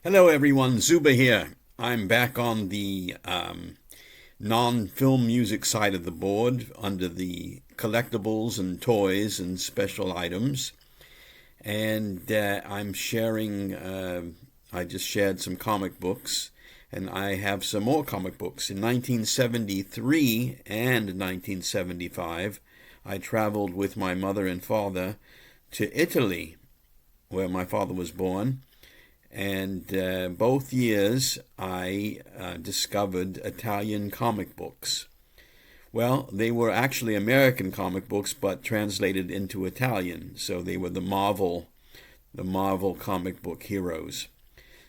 Hello everyone, Zooba here. I'm back on the non-film music side of the board under the collectibles and toys and special items. And I'm sharing, I just shared some comic books, and I have some more comic books. In 1973 and 1975, I traveled with my mother and father to Italy, where my father was born. And both years I discovered Italian comic books. Well, they were actually American comic books, but translated into Italian. So they were the Marvel comic book heroes.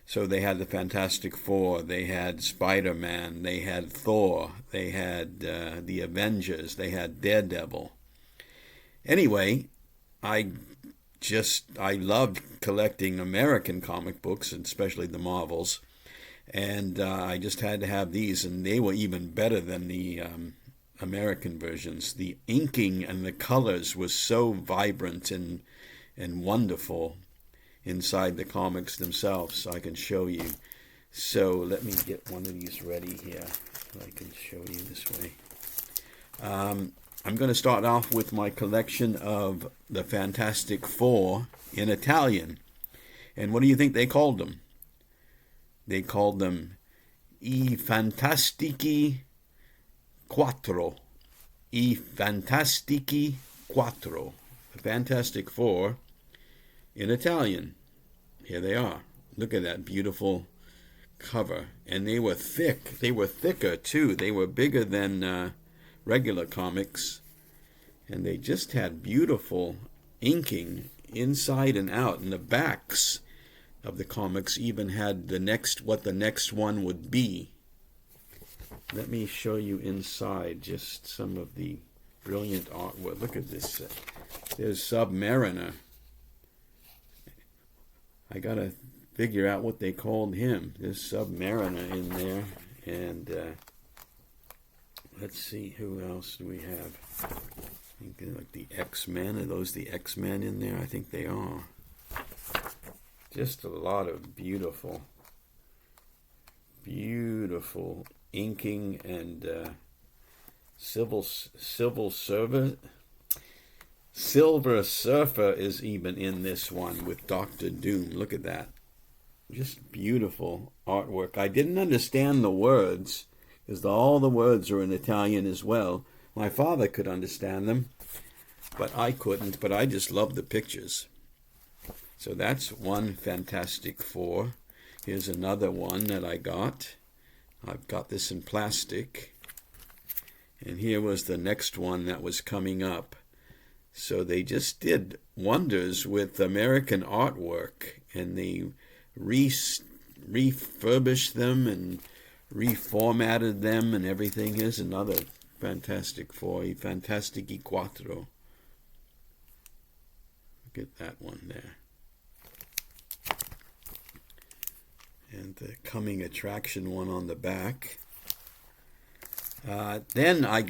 So they had the Fantastic Four, they had Spider-Man, they had Thor, they had the Avengers, they had Daredevil. Anyway, I loved collecting American comic books, and especially the Marvels, and I just had to have these, and they were even better than the American versions. The inking and the colors was so vibrant and wonderful inside the comics themselves. So I can show you. So let me get one of these ready here. So I can show you this way. I'm going to start off with my collection of the Fantastic Four in Italian. And what do you think they called them? They called them I Fantastici Quattro. I Fantastici Quattro. The Fantastic Four in Italian. Here they are. Look at that beautiful cover. And they were thick. They were thicker, too. They were bigger than regular comics, and they just had beautiful inking inside and out, and the backs of the comics even had what the next one would be. Let me show you inside just some of the brilliant artwork. Look at this. There's Submariner. I gotta figure out what they called him. There's Submariner in there, and let's see, who else do we have? I think like the X-Men. Are those the X-Men in there? I think they are. Just a lot of beautiful, beautiful inking and Silver Surfer is even in this one with Doctor Doom. Look at that. Just beautiful artwork. I didn't understand the words, because all the words are in Italian as well. My father could understand them, but I couldn't. But I just love the pictures. So that's one Fantastic Four. Here's another one that I got. I've got this in plastic. And here was the next one that was coming up. So they just did wonders with American artwork, and they refurbished them and reformatted them and everything. Here's another Fantastic Four, I Fantastici Quattro. Look at that one there. And the coming attraction one on the back. Then I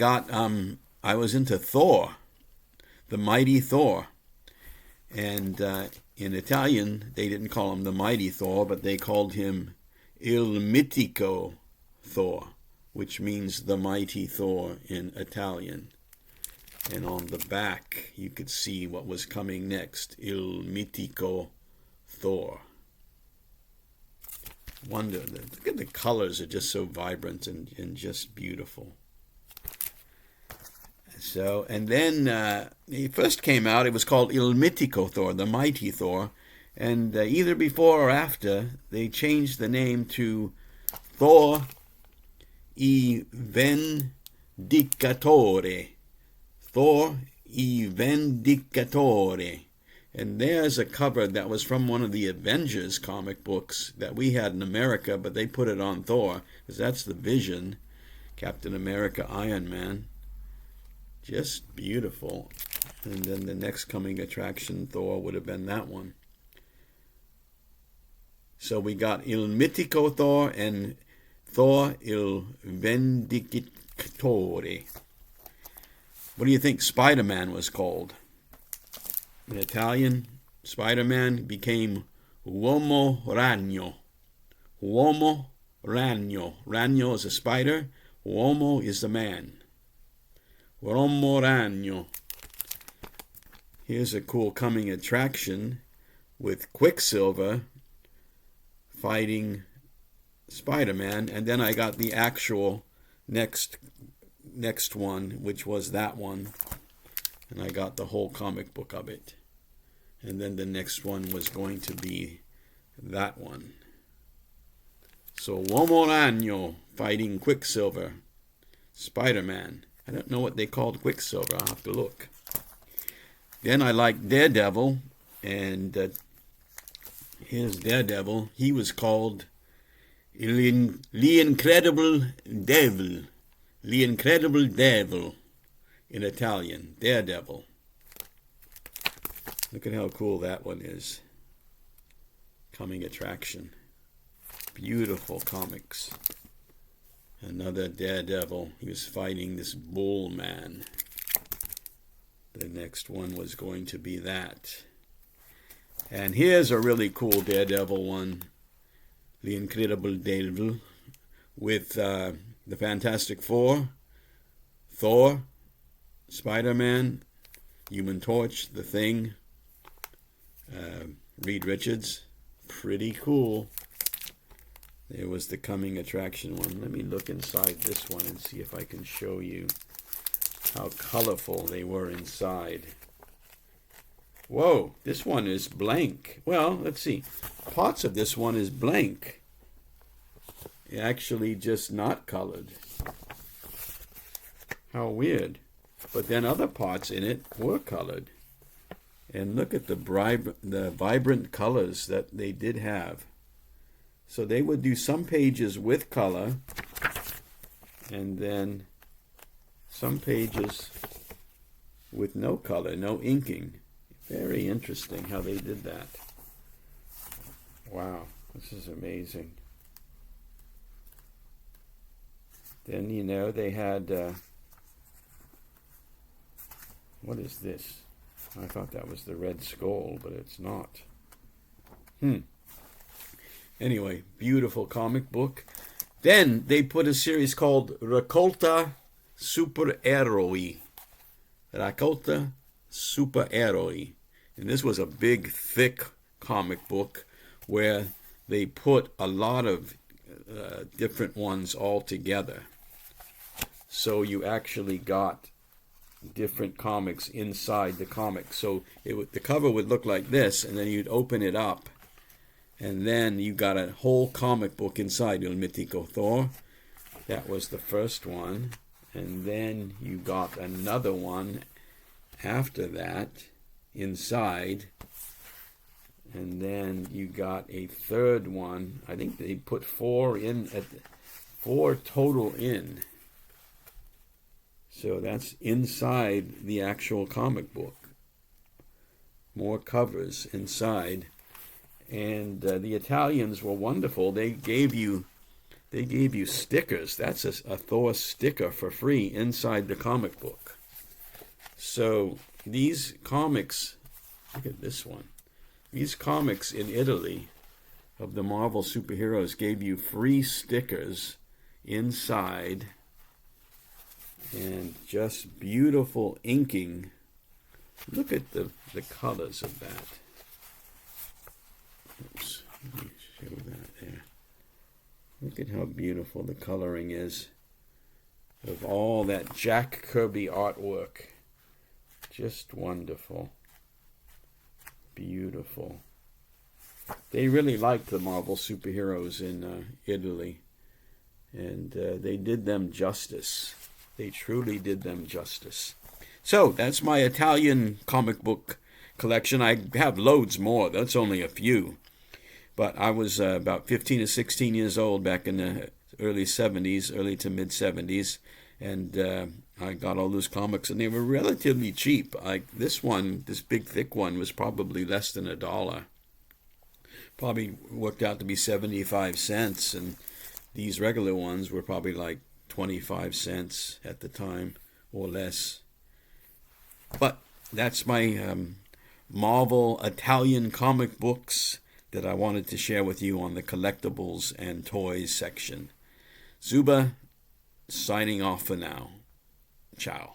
was into Thor, the mighty Thor. And in Italian, they didn't call him the mighty Thor, but they called him Il Mitico Thor, which means the mighty Thor in Italian. And on the back, you could see what was coming next. Il Mitico Thor. Look at the colors, are just so vibrant and just beautiful. So, and then he first came out, it was called Il Mitico Thor, the mighty Thor. And either before or after, they changed the name to Thor I Vendicatore. Thor I Vendicatore. And there's a cover that was from one of the Avengers comic books that we had in America, but they put it on Thor, because that's the Vision, Captain America, Iron Man. Just beautiful. And then the next coming attraction, Thor, would have been that one. So we got Il Mitico Thor and Thor Il Vendicatore. What do you think Spider-Man was called? In Italian, Spider-Man became Uomo Ragno. Uomo Ragno. Ragno is a spider. Uomo is the man. Uomo Ragno. Here's a cool coming attraction with Quicksilver fighting Spider-Man, and then I got the actual next one, which was that one, and I got the whole comic book of it. And then the next one was going to be that one. So Uomo Ragno fighting Quicksilver, Spider-Man. I don't know what they called Quicksilver. I'll have to look. Then I liked Daredevil, and here's Daredevil. He was called L'Incredible Devil. L'Incredible Devil in Italian. Daredevil. Look at how cool that one is. Coming attraction. Beautiful comics. Another Daredevil. He was fighting this bull man. The next one was going to be that. And here's a really cool Daredevil one. The Incredible Devil. With the Fantastic Four. Thor. Spider-Man. Human Torch. The Thing. Reed Richards. Pretty cool. There was the coming attraction one. Let me look inside this one and see if I can show you how colorful they were inside. Whoa, this one is blank. Well, let's see. Parts of this one is blank. Actually just not colored. How weird. But then other parts in it were colored. And look at the vibrant colors that they did have. So they would do some pages with color, and then some pages with no color, no inking. Very interesting how they did that. Wow, this is amazing. Then, they had, what is this? I thought that was the Red Skull, but it's not. Anyway, beautiful comic book. Then they put a series called Raccolta Supereroi. Raccolta Supereroi. And this was a big, thick comic book where they put a lot of different ones all together. So you actually got different comics inside the comic. So the cover would look like this, and then you'd open it up. And then you got a whole comic book inside. Il Mitico Thor. That was the first one. And then you got another one after that inside. And then you got a third one. I think they put 4 total in. So that's inside the actual comic book. More covers inside. And the Italians were wonderful. They gave you stickers. That's a Thor sticker for free inside the comic book. So these comics, look at this one. These comics in Italy of the Marvel superheroes gave you free stickers inside, and just beautiful inking. Look at the colors of that. Oops, let me show that there. Look at how beautiful the coloring is of all that Jack Kirby artwork. Just wonderful. Beautiful. They really liked the Marvel superheroes in Italy, and they did them justice. They truly did them justice. So that's my Italian comic book collection. I have loads more. That's only a few. But I was about 15 or 16 years old back in the early 70s, early to mid 70s, and I got all those comics, and they were relatively cheap. Like this one, this big thick one, was probably less than $1. Probably worked out to be 75 cents, and these regular ones were probably like 25 cents at the time or less. But that's my Marvel Italian comic books that I wanted to share with you on the collectibles and toys section. Zooba, signing off for now. Ciao.